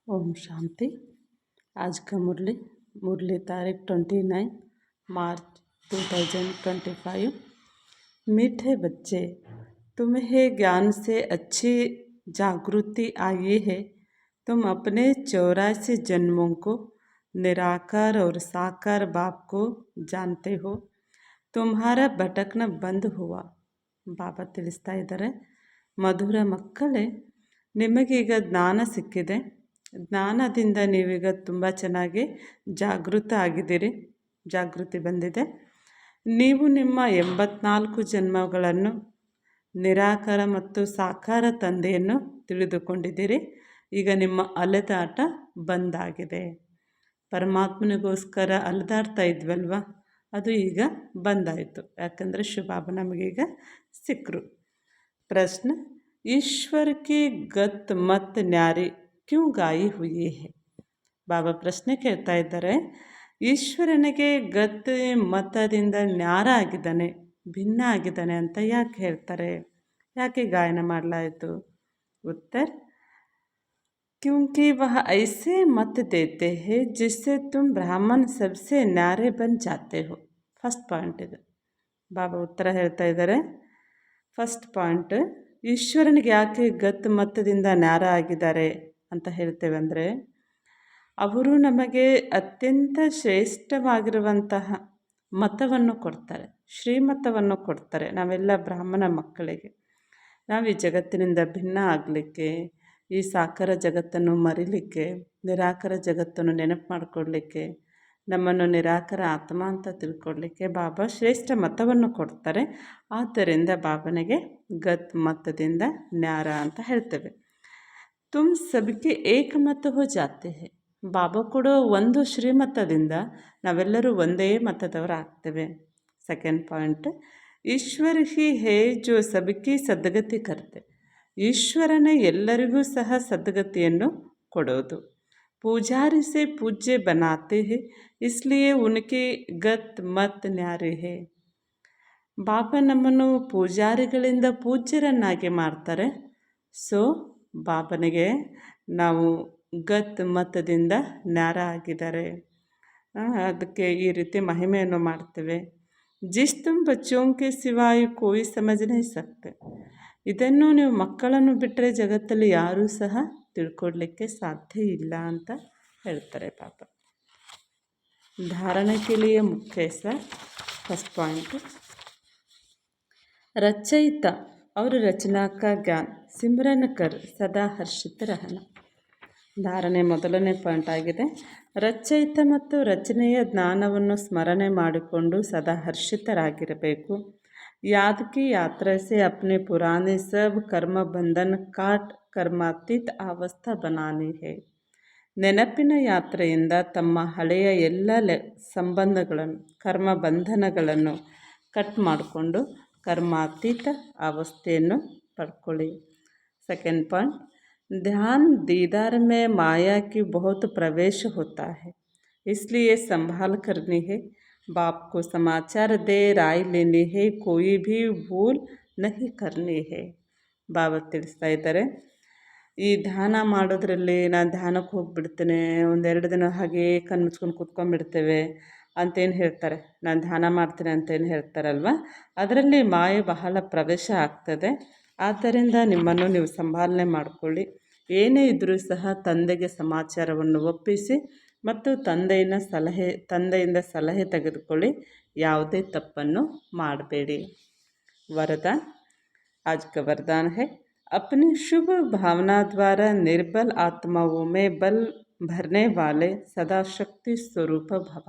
ओम शांति। आज का मुरली मुरली तारीख 29 मार्च 2025। मीठे बच्चे, तुम्हें ज्ञान से अच्छी जागृति आई है। तुम अपने 84 जन्मों को निराकार और साकार बाप को जानते हो। तुम्हारा भटकना बंद हुआ। ಬಾಬಾ ತಿಳಿಸ್ತಾ ಇದ್ದಾರೆ, ಮಧುರ ಮಕ್ಕಳೇ, ನಿಮಗೀಗ ಜ್ಞಾನ ಸಿಕ್ಕಿದೆ. ಜ್ಞಾನದಿಂದ ನೀವೀಗ ತುಂಬ ಚೆನ್ನಾಗಿ ಜಾಗೃತ ಆಗಿದ್ದೀರಿ, ಜಾಗೃತಿ ಬಂದಿದೆ. ನೀವು ನಿಮ್ಮ 84 ಜನ್ಮಗಳನ್ನು ನಿರಾಕಾರ ಮತ್ತು ಸಾಕಾರ ತಂದೆಯನ್ನು ತಿಳಿದುಕೊಂಡಿದ್ದೀರಿ. ಈಗ ನಿಮ್ಮ ಅಲೆದಾಟ ಬಂದಾಗಿದೆ. ಪರಮಾತ್ಮನಿಗೋಸ್ಕರ ಅಲೆದಾಡ್ತಾ ಇದ್ವಲ್ವ, ಅದು ಈಗ ಬಂದಾಯಿತು. ಯಾಕಂದರೆ ಶಿವಬಾಬಾ ನಮಗೀಗ ಸಿಕ್ಕರು. ಪ್ರಶ್ನೆ, ಈಶ್ವರ ಕಿ ಗತ್ ಮತ್ ನ್ಯಾರಿ ಕ್ಯೂ ಗಾಯಿ ಹುಯಿ ಹೇ. ಬಾಬಾ ಪ್ರಶ್ನೆ ಕೇಳ್ತಾ ಇದ್ದಾರೆ, ಈಶ್ವರನಿಗೆ ಗತ್ ಮತದಿಂದ ನ್ಯಾರ ಆಗಿದ್ದಾನೆ, ಭಿನ್ನ ಆಗಿದ್ದಾನೆ ಅಂತ ಯಾಕೆ ಹೇಳ್ತಾರೆ, ಯಾಕೆ ಗಾಯನ ಮಾಡಲಾಯಿತು? ಉತ್ತರ, क्योंकि वह ऐसे मत देते हैं जिससे तुम ब्राह्मण सबसे न्यारे बन जाते हो. ಫಸ್ಟ್ ಪಾಯಿಂಟ್ ಇದು. ಬಾಬಾ ಉತ್ತರ ಹೇಳ್ತಾ ಇದ್ದಾರೆ. ಫಸ್ಟ್ ಪಾಯಿಂಟ್, ಈಶ್ವರನಿಗೆ ಯಾಕೆ ಗತ್ ಮತದಿಂದ ನ್ಯಾರ ಆಗಿದ್ದಾರೆ ಅಂತ ಹೇಳ್ತೇವೆ ಅಂದರೆ, ಅವರು ನಮಗೆ ಅತ್ಯಂತ ಶ್ರೇಷ್ಠವಾಗಿರುವಂತಹ ಮತವನ್ನು ಕೊಡ್ತಾರೆ, ಶ್ರೀಮತವನ್ನು ಕೊಡ್ತಾರೆ. ನಾವೆಲ್ಲ ಬ್ರಾಹ್ಮಣ ಮಕ್ಕಳಿಗೆ ನಾವು ಈ ಜಗತ್ತಿನಿಂದ ಭಿನ್ನ ಆಗಲಿಕ್ಕೆ, ಈ ಸಾಕಾರ ಜಗತ್ತನ್ನು ಮರಿಲಿಕ್ಕೆ, ನಿರಾಕಾರ ಜಗತ್ತನ್ನು ನೆನಪು ಮಾಡಿಕೊಡ್ಲಿಕ್ಕೆ, ನಮ್ಮನ್ನು ನಿರಾಕಾರ ಆತ್ಮ ಅಂತ ತಿಳ್ಕೊಡ್ಲಿಕ್ಕೆ ಬಾಬಾ ಶ್ರೇಷ್ಠ ಮತವನ್ನು ಕೊಡ್ತಾರೆ. ಆದ್ದರಿಂದ ಬಾಬನಿಗೆ ಗತ್ ಮತದಿಂದ ನ್ಯಾರ ಅಂತ ಹೇಳ್ತೇವೆ. ತುಮ್ ಸಬ್ಕೆ ಏಕಮತ ಹೋ ಜಾತೆ ಹೇ. ಬಾಬಾ ಕೊಡೋ ಒಂದು ಶ್ರೀಮತದಿಂದ ನಾವೆಲ್ಲರೂ ಒಂದೇ ಮತದವರು ಆಗ್ತೇವೆ. ಸೆಕೆಂಡ್ ಪಾಯಿಂಟ್, ಈಶ್ವರ ಹಿ ಹೇ ಜೋ ಸಬ್ಕಿ ಸದ್ಗತಿ ಕರ್ತೆ. ಈಶ್ವರನೇ ಎಲ್ಲರಿಗೂ ಸಹ ಸದ್ಗತಿಯನ್ನು ಕೊಡೋದು. ಪೂಜಾರಿ ಸೆ ಪೂಜ್ಯ ಬನಾತೆ ಹೇ, ಇಸ್ಲಿಯೇ ಉನಕೆ ಗತ್ ಮತ್ ನ್ಯಾರೆ ಹೇ. ಬಾಬಾ ನಮ್ಮನ್ನು ಪೂಜಾರಿಗಳಿಂದ ಪೂಜ್ಯರನ್ನಾಗಿ ಮಾಡ್ತಾರೆ. ಸೊ ಬಾಬನಿಗೆ ನಾವು ಗತ್ ಮತದಿಂದ ನ್ಯಾರ ಆಗಿದ್ದಾರೆ. ಅದಕ್ಕೆ ಈ ರೀತಿ ಮಹಿಮೆಯನ್ನು ಮಾಡ್ತೇವೆ. ಜಿಸ್ ತುಮ್ ಬಚ್ಚೋಂಕೆ ಸಿವಾಯ್ ಕೋಯಿ ಸಮಜ್ ನಹೀ ಸಕ್ತೆ. ಇದನ್ನು ನೀವು ಮಕ್ಕಳನ್ನು ಬಿಟ್ಟರೆ ಜಗತ್ತಲ್ಲಿ ಯಾರೂ ಸಹ ತಿಳ್ಕೊಡ್ಲಿಕ್ಕೆ ಸಾಧ್ಯ ಇಲ್ಲ ಅಂತ ಹೇಳ್ತಾರೆ ಬಾಬಾ. ಧಾರಣೆ ಕೆ ಲಿಯೆ ಮುಖ್ಯ ಸರ್. ಫಸ್ಟ್ ಪಾಯಿಂಟ್, ರಚಯಿತ और रचना का ज्ञान सिमरन कर ಸದಾ ಹರ್ಷಿತ ರಹನ. ಧಾರಣೆ ಮೊದಲನೇ ಪಾಯಿಂಟ್ ಆಗಿದೆ. ರಚಯಿತ ಮತ್ತು ರಚನೆಯ ಜ್ಞಾನವನ್ನು ಸ್ಮರಣೆ ಮಾಡಿಕೊಂಡು ಸದಾ ಹರ್ಷಿತರಾಗಿರಬೇಕು. याद की यात्रा से अपने पुराने सब कर्म बंधन काट कर्मातीत ಅವಸ್ಥಾ बनानी है. ನೆನಪಿನ ಯಾತ್ರೆಯಿಂದ ತಮ್ಮ ಹಳೆಯ ಎಲ್ಲ ಸಂಬಂಧಗಳನ್ನು, ಕರ್ಮ ಬಂಧನಗಳನ್ನು ಕಟ್ ಮಾಡಿಕೊಂಡು ಕರ್ಮಾತೀತ ಅವಸ್ಥೆಯನ್ನು ಪಡ್ಕೊಳ್ಳಿ. ಸೆಕೆಂಡ್ ಪಾಯಿಂಟ್, ध्यान दीदार में माया की बहुत प्रवेश होता है, इसलिए संभाल करनी है. बाप को समाचार दे राय लेनी है, कोई भी भूल नहीं करनी है. ಬಾಬಾ ತಿಳಿಸ್ತಾ ಇದ್ದಾರೆ, ಈ ಧ್ಯಾನ ಮಾಡೋದ್ರಲ್ಲಿ ನಾನು ಧ್ಯಾನಕ್ಕೆ ಹೋಗಿಬಿಡ್ತೇನೆ, ಒಂದೆರಡು ದಿನ ಹಾಗೇ ಕಣ್ಣು ಮುಚ್ಕೊಂಡು ಕೂತ್ಕೊಂಡ್ಬಿಡ್ತೇವೆ ಅಂತೇನು ಹೇಳ್ತಾರೆ, ನಾನು ಧ್ಯಾನ ಮಾಡ್ತೇನೆ ಅಂತೇನು ಹೇಳ್ತಾರಲ್ವ, ಅದರಲ್ಲಿ ಮಾಯೆ ಬಹಳ ಪ್ರವೇಶ ಆಗ್ತದೆ. ಆದ್ದರಿಂದ ನಿಮ್ಮನ್ನು ನೀವು ಸಂಭಾಲನೆ ಮಾಡಿಕೊಳ್ಳಿ. ಏನೇ ಇದ್ದರೂ ಸಹ ತಂದೆಗೆ ಸಮಾಚಾರವನ್ನು ಒಪ್ಪಿಸಿ ಮತ್ತು ತಂದೆಯಿಂದ ಸಲಹೆ ತೆಗೆದುಕೊಳ್ಳಿ. ಯಾವುದೇ ತಪ್ಪನ್ನು ಮಾಡಬೇಡಿ. वरदान, आज का वरदान है, अपनी शुभ भावना द्वारा निर्बल आत्माओं में बल भरने वाले सदा शक्ति स्वरूप भव.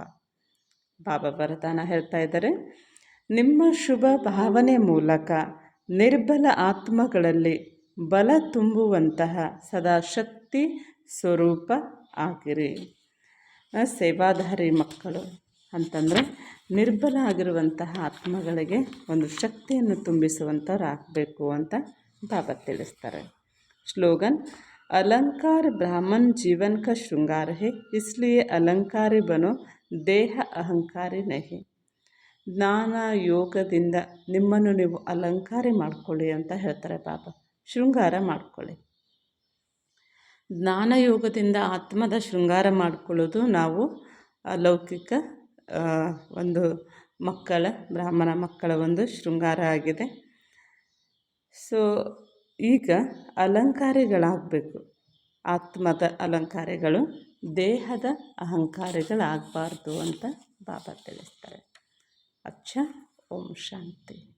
ಬಾಬಾ ವರದಾನ ಹೇಳ್ತಾ ಇದ್ದಾರೆ, ನಿಮ್ಮ ಶುಭ ಭಾವನೆ ಮೂಲಕ ನಿರ್ಬಲ ಆತ್ಮಗಳಲ್ಲಿ ಬಲ ತುಂಬುವಂತಹ ಸದಾ ಶಕ್ತಿ ಸ್ವರೂಪ ಆಗಿರಿ. ಸೇವಾಧಾರಿ ಮಕ್ಕಳು ಅಂತಂದರೆ ನಿರ್ಬಲ ಆಗಿರುವಂತಹ ಆತ್ಮಗಳಿಗೆ ಒಂದು ಶಕ್ತಿಯನ್ನು ತುಂಬಿಸುವಂಥವ್ರು ಆಗಬೇಕು ಅಂತ ಬಾಬಾ ತಿಳಿಸ್ತಾರೆ. ಸ್ಲೋಗನ್, अलंकार ब्राह्मण जीवन का श्रृंगार है, इसलिए अलंकारी बनो, ದೇಹ ಅಹಂಕಾರಿ ನಹಿ. ಜ್ಞಾನ ಯೋಗದಿಂದ ನಿಮ್ಮನ್ನು ನೀವು ಅಲಂಕಾರ ಮಾಡ್ಕೊಳ್ಳಿ ಅಂತ ಹೇಳ್ತಾರೆ ಬಾಬಾ. ಶೃಂಗಾರ ಮಾಡ್ಕೊಳ್ಳಿ. ಜ್ಞಾನಯೋಗದಿಂದ ಆತ್ಮದ ಶೃಂಗಾರ ಮಾಡಿಕೊಳ್ಳೋದು ನಾವು ಲೌಕಿಕ ಒಂದು ಬ್ರಾಹ್ಮಣ ಮಕ್ಕಳ ಒಂದು ಶೃಂಗಾರ ಆಗಿದೆ. ಸೊ ಈಗ ಅಲಂಕಾರಿಗಳಾಗಬೇಕು. ಆತ್ಮದ ಅಲಂಕಾರಿಗಳು, ದೇಹದ ಅಹಂಕಾರಿಗಳಾಗಬಾರ್ದು ಅಂತ ಬಾಬಾ ತಿಳಿಸ್ತಾರೆ. ಅಚ್ಚ. ಓಂ ಶಾಂತಿ.